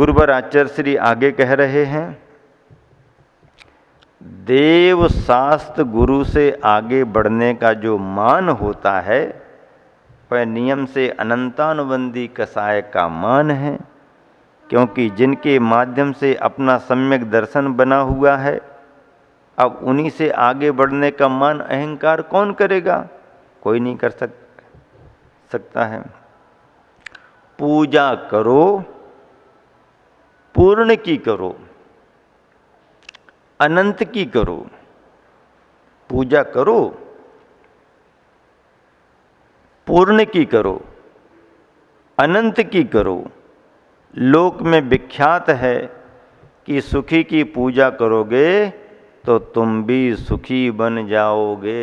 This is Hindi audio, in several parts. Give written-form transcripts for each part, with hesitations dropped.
गुरुवर आचार्य श्री आगे कह रहे हैं, देव शास्त्र गुरु से आगे बढ़ने का जो मान होता है वह नियम से अनंतानुबंधी कसाय का मान है, क्योंकि जिनके माध्यम से अपना सम्यक दर्शन बना हुआ है, अब उन्हीं से आगे बढ़ने का मान अहंकार कौन करेगा? कोई नहीं कर सकता है। पूजा करो, पूर्ण की करो, अनंत की करो। पूजा करो, पूर्ण की करो, अनंत की करो। लोक में विख्यात है कि सुखी की पूजा करोगे तो तुम भी सुखी बन जाओगे।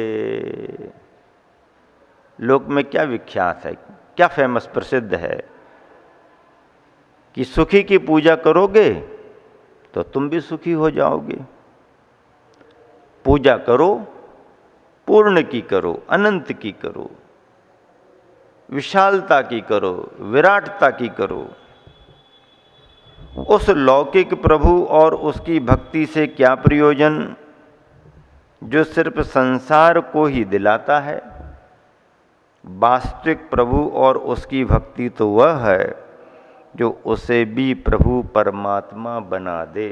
लोक में क्या विख्यात है, क्या फेमस प्रसिद्ध है कि सुखी की पूजा करोगे तो तुम भी सुखी हो जाओगे। पूजा करो, पूर्ण की करो, अनंत की करो, विशालता की करो, विराटता की करो। उस लौकिक प्रभु और उसकी भक्ति से क्या प्रयोजन जो सिर्फ संसार को ही दिलाता है? वास्तविक प्रभु और उसकी भक्ति तो वह है जो उसे भी प्रभु परमात्मा बना दे।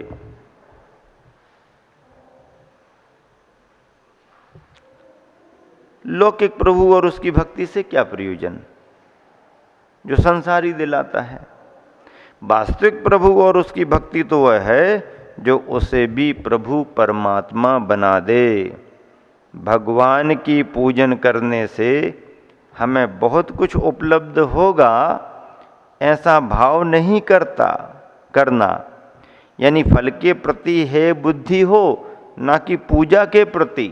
लौकिक प्रभु और उसकी भक्ति से क्या प्रयोजन जो संसार ही दिलाता है? वास्तविक प्रभु और उसकी भक्ति तो वह है जो उसे भी प्रभु परमात्मा बना दे। भगवान की पूजन करने से हमें बहुत कुछ उपलब्ध होगा, ऐसा भाव नहीं करना, यानी फल के प्रति है बुद्धि हो, ना कि पूजा के प्रति।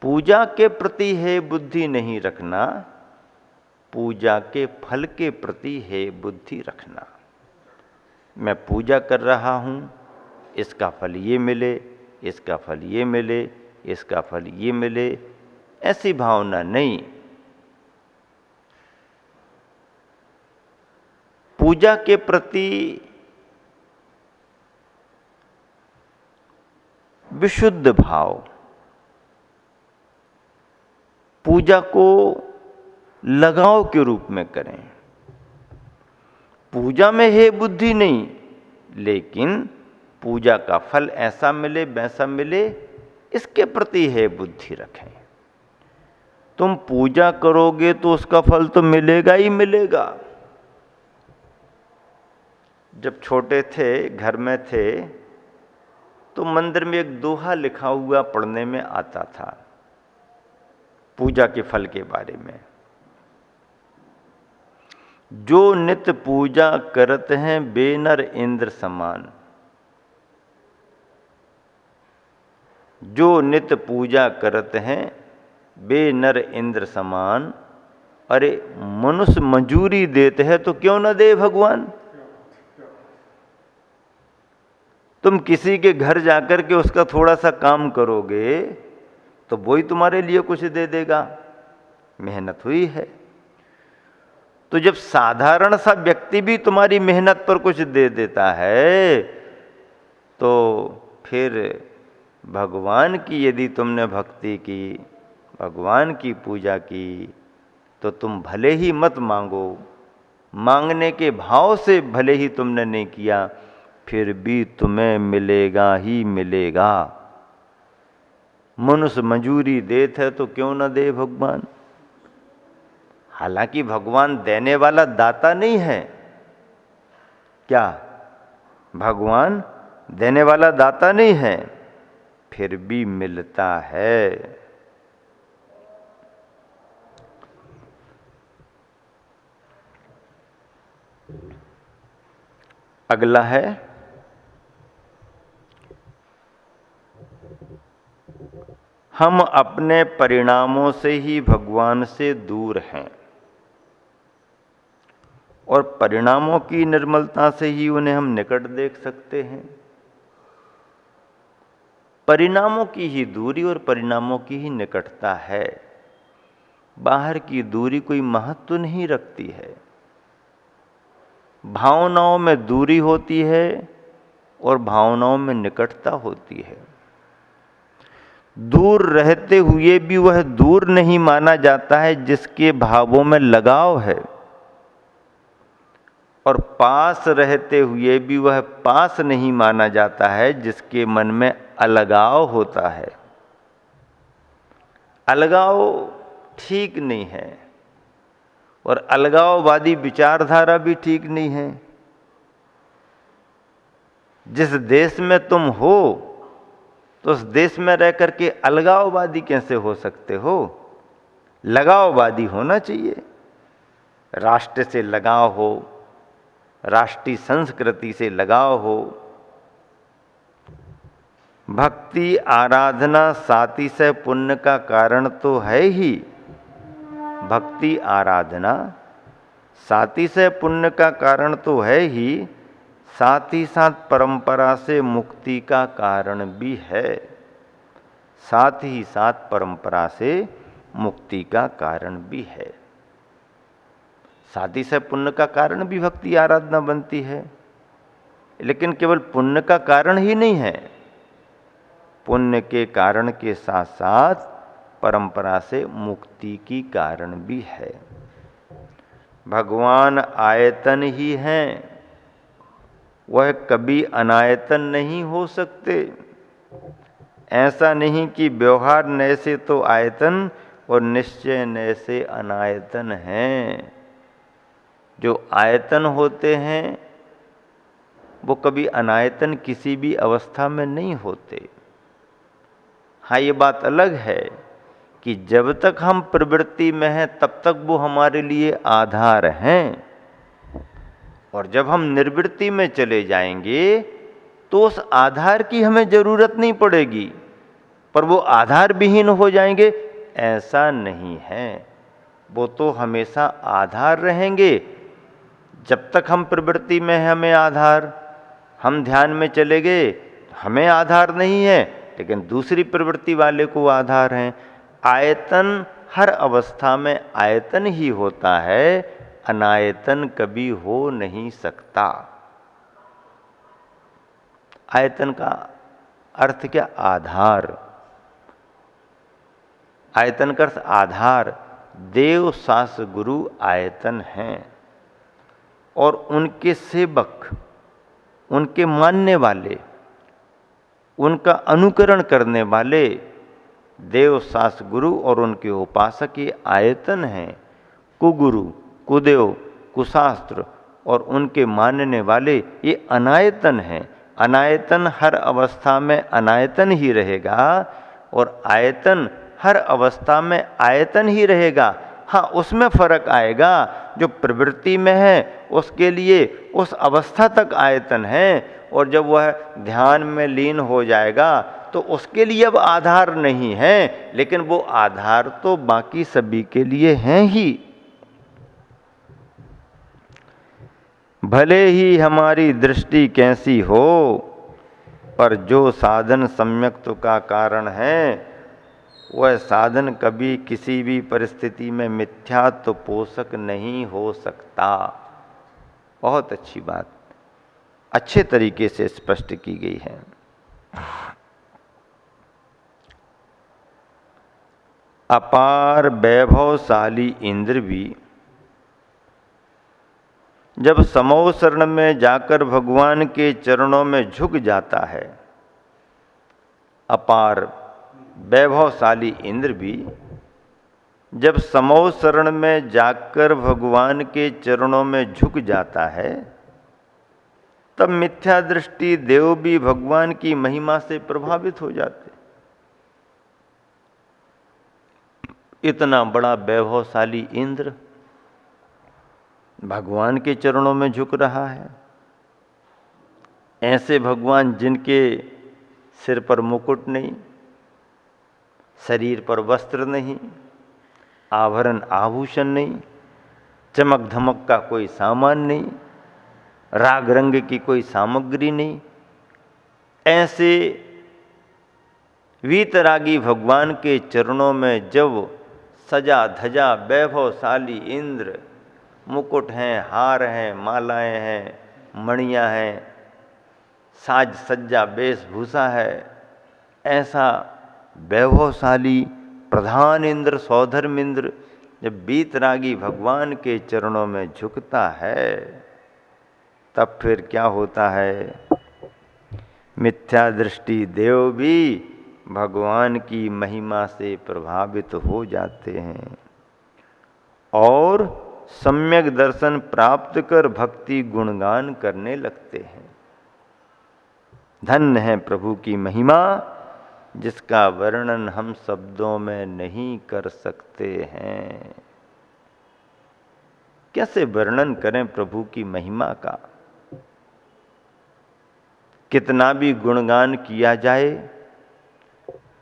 पूजा के प्रति है बुद्धि नहीं रखना, पूजा के फल के प्रति है बुद्धि रखना। मैं पूजा कर रहा हूँ, इसका फल ये मिले, इसका फल ये मिले, इसका फल ये मिले, ऐसी भावना नहीं। पूजा के प्रति विशुद्ध भाव, पूजा को लगाव के रूप में करें। पूजा में है बुद्धि नहीं, लेकिन पूजा का फल ऐसा मिले वैसा मिले, इसके प्रति है बुद्धि रखें। तुम पूजा करोगे तो उसका फल तो मिलेगा ही मिलेगा। जब छोटे थे, घर में थे, तो मंदिर में एक दोहा लिखा हुआ पढ़ने में आता था पूजा के फल के बारे में। जो नित्य पूजा करत हैं बेनर इंद्र समान। जो नित्य पूजा करत हैं बेनर इंद्र समान। अरे मनुष्य मजूरी देते हैं तो क्यों न दे भगवान? तुम किसी के घर जाकर के उसका थोड़ा सा काम करोगे तो वही तुम्हारे लिए कुछ दे देगा, मेहनत हुई है। तो जब साधारण सा व्यक्ति भी तुम्हारी मेहनत पर कुछ दे देता है, तो फिर भगवान की यदि तुमने भक्ति की, भगवान की पूजा की, तो तुम भले ही मत मांगो, मांगने के भाव से भले ही तुमने नहीं किया, फिर भी तुम्हें मिलेगा ही मिलेगा। मनुष्य मजूरी देते है तो क्यों न दे भगवान। हालांकि भगवान देने वाला दाता नहीं है। क्या भगवान देने वाला दाता नहीं है? फिर भी मिलता है। अगला है हम अपने परिणामों से ही भगवान से दूर हैं और परिणामों की निर्मलता से ही उन्हें हम निकट देख सकते हैं। परिणामों की ही दूरी और परिणामों की ही निकटता है। बाहर की दूरी कोई महत्व नहीं रखती है। भावनाओं में दूरी होती है और भावनाओं में निकटता होती है। दूर रहते हुए भी वह दूर नहीं माना जाता है जिसके भावों में लगाव है, और पास रहते हुए भी वह पास नहीं माना जाता है जिसके मन में अलगाव होता है। अलगाव ठीक नहीं है और अलगाववादी विचारधारा भी ठीक नहीं है। जिस देश में तुम हो तो उस देश में रह करके अलगाववादी कैसे हो सकते हो? लगाववादी होना चाहिए। राष्ट्र से लगाव हो, राष्ट्रीय संस्कृति से लगाव हो। भक्ति आराधना सातिशय पुण्य का कारण तो है ही। भक्ति आराधना सातिशय पुण्य का कारण तो है ही, साथ ही साथ परंपरा से मुक्ति का कारण भी है। साथ ही साथ परंपरा से मुक्ति का कारण भी है। सातिशय पुण्य का कारण भी भक्ति आराधना बनती है, लेकिन केवल पुण्य का कारण ही नहीं है। पुण्य के कारण के साथ साथ परंपरा से मुक्ति की कारण भी है। भगवान आयतन ही हैं, वह कभी अनायतन नहीं हो सकते। ऐसा नहीं कि व्यवहार नए से तो आयतन और निश्चय नए से अनायतन हैं। जो आयतन होते हैं वो कभी अनायतन किसी भी अवस्था में नहीं होते। हाँ, ये बात अलग है कि जब तक हम प्रवृत्ति में हैं तब तक वो हमारे लिए आधार हैं, और जब हम निर्वृत्ति में चले जाएंगे तो उस आधार की हमें जरूरत नहीं पड़ेगी, पर वो आधार विहीन हो जाएंगे, ऐसा नहीं है। वो तो हमेशा आधार रहेंगे। जब तक हम प्रवृत्ति में हैं हमें आधार, हम ध्यान में चले गए हमें आधार नहीं है, लेकिन दूसरी प्रवृत्ति वाले को आधार हैं। आयतन हर अवस्था में आयतन ही होता है, अनायतन कभी हो नहीं सकता। आयतन का अर्थ क्या? आधार। आयतन का अर्थ आधार। देव सास गुरु आयतन हैं, और उनके सेवक, उनके मानने वाले, उनका अनुकरण करने वाले देव सास गुरु और उनके उपासक ये आयतन हैं। कुगुरु, कुदेव, कुशास्त्र और उनके मानने वाले ये अनायतन हैं। अनायतन हर अवस्था में अनायतन ही रहेगा, और आयतन हर अवस्था में आयतन ही रहेगा। हाँ, उसमें फर्क आएगा। जो प्रवृत्ति में है उसके लिए उस अवस्था तक आयतन है, और जब वह ध्यान में लीन हो जाएगा तो उसके लिए अब आधार नहीं है, लेकिन वो आधार तो बाकी सभी के लिए हैं ही। भले ही हमारी दृष्टि कैसी हो, पर जो साधन सम्यक्त्व का कारण है वह साधन कभी किसी भी परिस्थिति में मिथ्यात्व पोषक नहीं हो सकता। बहुत अच्छी बात, अच्छे तरीके से स्पष्ट की गई है। अपार वैभवशाली इंद्र भी जब समो शरण में जाकर भगवान के चरणों में झुक जाता है, अपार वैभवशाली इंद्र भी जब समो शरण में जाकर भगवान के चरणों में झुक जाता है, तब मिथ्या दृष्टि देव भी भगवान की महिमा से प्रभावित हो जाते। इतना बड़ा वैभवशाली इंद्र भगवान के चरणों में झुक रहा है। ऐसे भगवान जिनके सिर पर मुकुट नहीं, शरीर पर वस्त्र नहीं, आभरण आभूषण नहीं, चमक धमक का कोई सामान नहीं, राग रंग की कोई सामग्री नहीं, ऐसे वीतरागी भगवान के चरणों में जब सजा धजा वैभवशाली इंद्र मुकुट हैं, हार हैं, मालाएं हैं, मणियां हैं, साज सज्जा वेशभूषा है, ऐसा वैभवशाली प्रधान इंद्र सौधर्म इंद्र जब बीतरागी भगवान के चरणों में झुकता है, तब फिर क्या होता है? मिथ्या दृष्टि देव भी भगवान की महिमा से प्रभावित हो जाते हैं और सम्यक दर्शन प्राप्त कर भक्ति गुणगान करने लगते हैं। धन्य है प्रभु की महिमा, जिसका वर्णन हम शब्दों में नहीं कर सकते हैं। कैसे वर्णन करें प्रभु की महिमा का? कितना भी गुणगान किया जाए,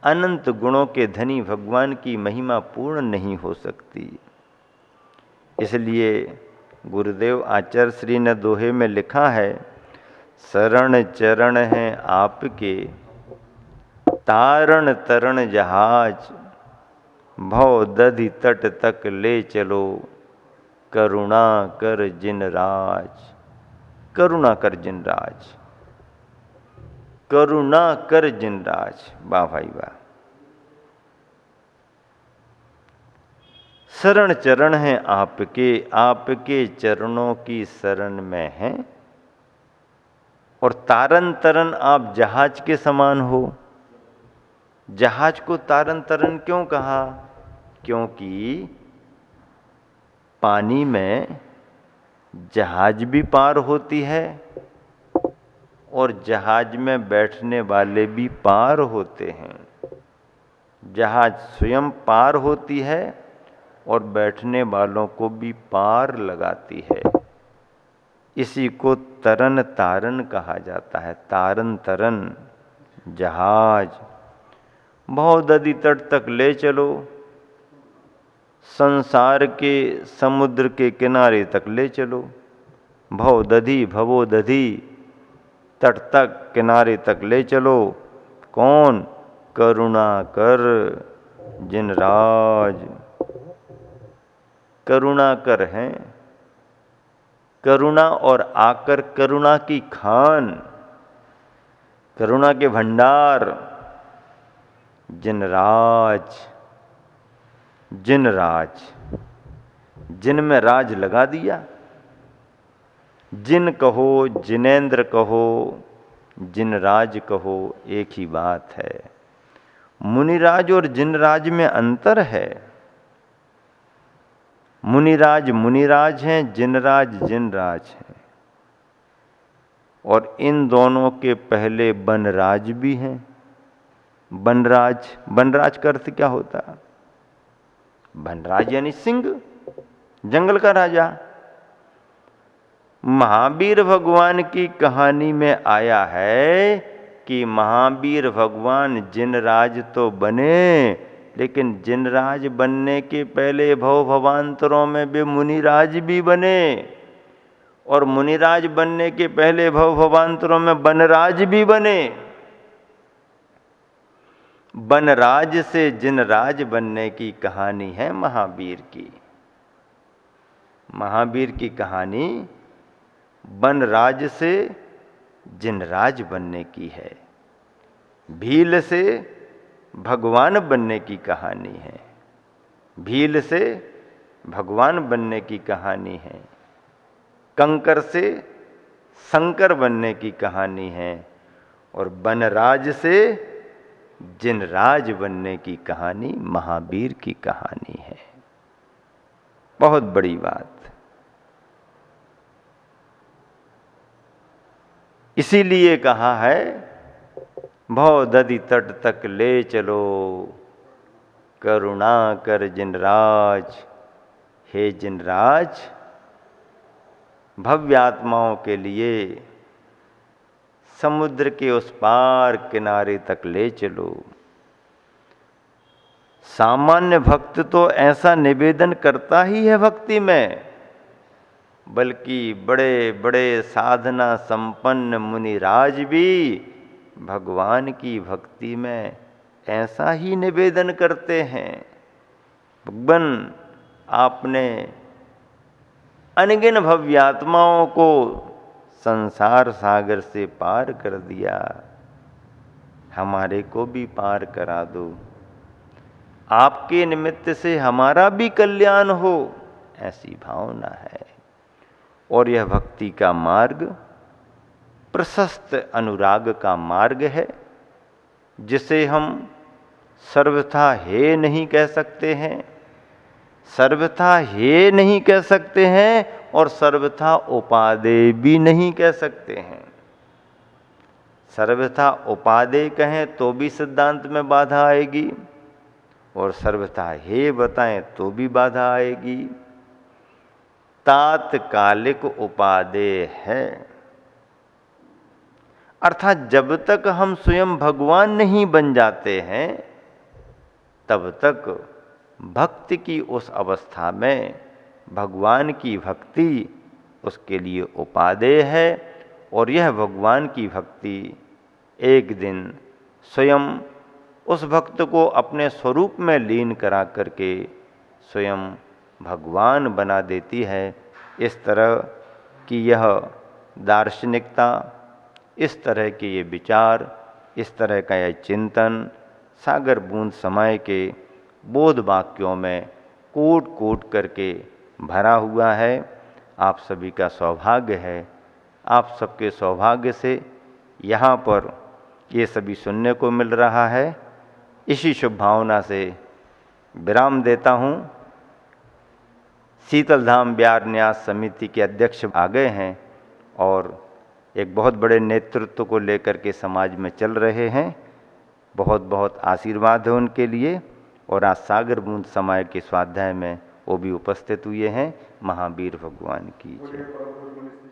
अनंत गुणों के धनी भगवान की महिमा पूर्ण नहीं हो सकती। इसलिए गुरुदेव आचार्य श्री ने दोहे में लिखा है, शरण चरण हैं आपके, तारण तरण जहाज, भव दधि तट तक ले चलो, करुणा कर जिन राज। करुणा कर जिन राज, करुणा कर जिन राज। वाह भाई वाह। शरण चरण हैं आपके, आपके चरणों की शरण में हैं, और तारन तरन आप जहाज के समान हो। जहाज को तारन तरन क्यों कहा? क्योंकि पानी में जहाज भी पार होती है और जहाज में बैठने वाले भी पार होते हैं। जहाज स्वयं पार होती है और बैठने वालों को भी पार लगाती है। इसी को तरन तारन कहा जाता है। तारन तरन जहाज, बहुदधि तट तक ले चलो, संसार के समुद्र के किनारे तक ले चलो। भवदधि भवोदधि तट तक, किनारे तक ले चलो। कौन? करुणा कर जिन राज। करुणा कर हैं, करुणा और आकर करुणा की खान, करुणा के भंडार। जिन राज, जिन राज, जिन में राज लगा दिया। जिन कहो, जिनेंद्र कहो, जिन राज कहो, एक ही बात है। मुनिराज और जिन राज में अंतर है। मुनिराज मुनिराज हैं, जिनराज जिनराज हैं, और इन दोनों के पहले बनराज भी हैं। बनराज, बनराज का अर्थ क्या होता? बनराज यानी सिंह, जंगल का राजा। महावीर भगवान की कहानी में आया है कि महावीर भगवान जिनराज तो बने, लेकिन जिनराज बनने के पहले भव भवांतरों में वे मुनिराज भी बने, और मुनिराज बनने के पहले भव भवांतरों में बनराज भी बने। बनराज से जिनराज बनने की कहानी है महावीर की। महावीर की कहानी बनराज से जिनराज बनने की है। भील से भगवान बनने की कहानी है। भील से भगवान बनने की कहानी है। कंकर से शंकर बनने की कहानी है, और बनराज से जिनराज बनने की कहानी महावीर की कहानी है। बहुत बड़ी बात। इसीलिए कहा है, भवदधि तट तक ले चलो, करुणा कर जिनराज। हे जिनराज, भव्य आत्माओं के लिए समुद्र के उस पार किनारे तक ले चलो। सामान्य भक्त तो ऐसा निवेदन करता ही है भक्ति में, बल्कि बड़े बड़े साधना संपन्न मुनिराज भी भगवान की भक्ति में ऐसा ही निवेदन करते हैं। भगवान, आपने अनगिन भव्यात्माओं को संसार सागर से पार कर दिया, हमारे को भी पार करा दो, आपके निमित्त से हमारा भी कल्याण हो, ऐसी भावना है। और यह भक्ति का मार्ग प्रशस्त अनुराग का मार्ग है, जिसे हम सर्वथा हे नहीं कह सकते हैं, सर्वथा हे नहीं कह सकते हैं और सर्वथा उपादेय भी नहीं कह सकते हैं। सर्वथा उपादेय कहें तो भी सिद्धांत में बाधा आएगी और सर्वथा हे बताएं तो भी बाधा आएगी। तात्कालिक उपादेय है, अर्थात जब तक हम स्वयं भगवान नहीं बन जाते हैं तब तक भक्ति की उस अवस्था में भगवान की भक्ति उसके लिए उपादेय है। और यह भगवान की भक्ति एक दिन स्वयं उस भक्त को अपने स्वरूप में लीन करा करके स्वयं भगवान बना देती है। इस तरह की यह दार्शनिकता, इस तरह के ये विचार, इस तरह का यह चिंतन सागर बूंद समय के बोध वाक्यों में कूट कूट करके भरा हुआ है। आप सभी का सौभाग्य है, आप सबके सौभाग्य से यहाँ पर ये सभी सुनने को मिल रहा है। इसी शुभ भावना से विराम देता हूँ। शीतल धाम बिहार न्यास समिति के अध्यक्ष आ गए हैं और एक बहुत बड़े नेतृत्व को लेकर के समाज में चल रहे हैं। बहुत बहुत आशीर्वाद है उनके लिए। और आज सागर बूंद समय के स्वाध्याय में वो भी उपस्थित हुए हैं। महावीर भगवान की जय।